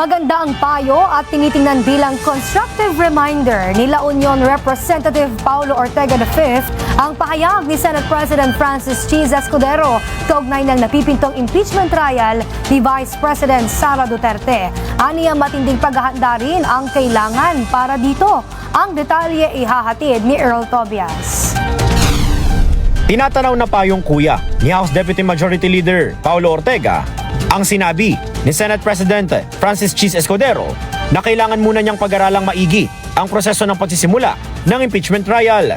Maganda ang payo at tinitingnan bilang constructive reminder ni La Union Representative Paulo Ortega V ang pahayag ni Senate President Francis Cheese Escudero kaugnay ng napipintong impeachment trial ni Vice President Sara Duterte. Aniya matinding paghahanda rin ang kailangan para dito. Ang detalye ihahatid ni Earl Tobias. Tinatanaw na payong kuya ni House Deputy Majority Leader Paulo Ortega ang sinabi ni Senate President Francis Cheese Escudero na kailangan muna niyang pag-aralang maigi ang proseso ng pagsisimula ng impeachment trial.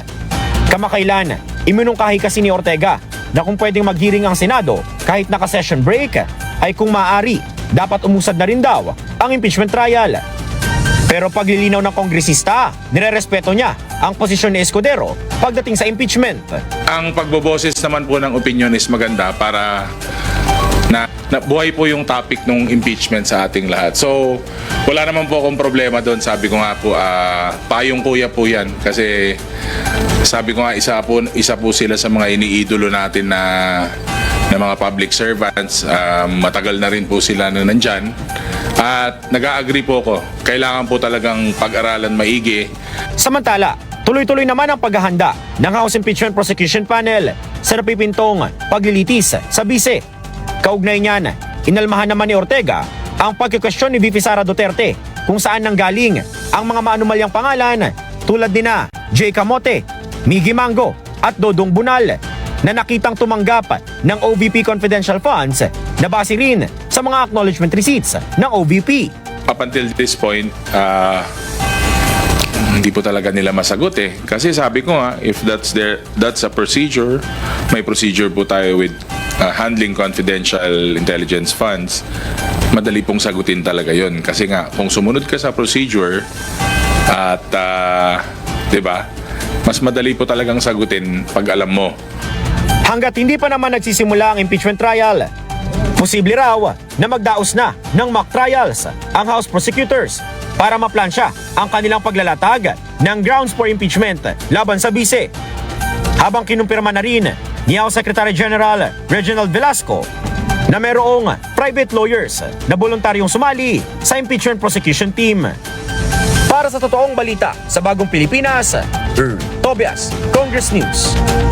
Kamakailan, iminungkahi kasi ni Ortega na kung pwedeng mag-hearing ang Senado kahit naka-session break ay kung maaari, dapat umusad na rin daw ang impeachment trial. Pero paglilinaw ng kongresista, nirerespeto niya ang posisyon ni Escudero pagdating sa impeachment. Ang pagboboses naman po ng opinion is maganda para na buhay po yung topic ng impeachment sa ating lahat. So, wala naman po akong problema doon. Sabi ko nga po, payong kuya po yan. Kasi sabi ko nga, isa po sila sa mga iniidolo natin na mga public servants. Matagal na rin po sila na nandyan. At nag-a-agree po ako. Kailangan po talagang pag-aralan maigi. Samantala, tuloy-tuloy naman ang paghahanda ng House Impeachment Prosecution Panel sa napipintong paglilitis sa bise. Kaugnay niyan, inalmahan naman ni Ortega ang pagkikwestiyon ni VP Sara Duterte kung saan nanggaling ang mga maanumalyang pangalan tulad ni na Jay Camote, Miggy Mango at Dodong Bunal na nakitang tumanggap ng OVP confidential funds na base rin sa mga acknowledgement receipts ng OVP. Up until this point, hindi po talaga nila masagot eh. Kasi sabi ko nga, if that's a procedure, may procedure po tayo with handling confidential intelligence funds, madali pong sagutin talaga yon. Kasi nga, kung sumunod ka sa procedure at, di ba, mas madali po talagang sagutin pag alam mo. Hanggat hindi pa naman nagsisimula ang impeachment trial, posible raw na magdaos na ng mock trials ang House prosecutors para maplansya ang kanilang paglalatag ng grounds for impeachment laban sa bise. Habang kinumpirma na rin ni House Secretary General Reginald Velasco na mayroong private lawyers na voluntaryong sumali sa impeachment prosecution team. Para sa totoong balita sa Bagong Pilipinas, Tobias, Congress News.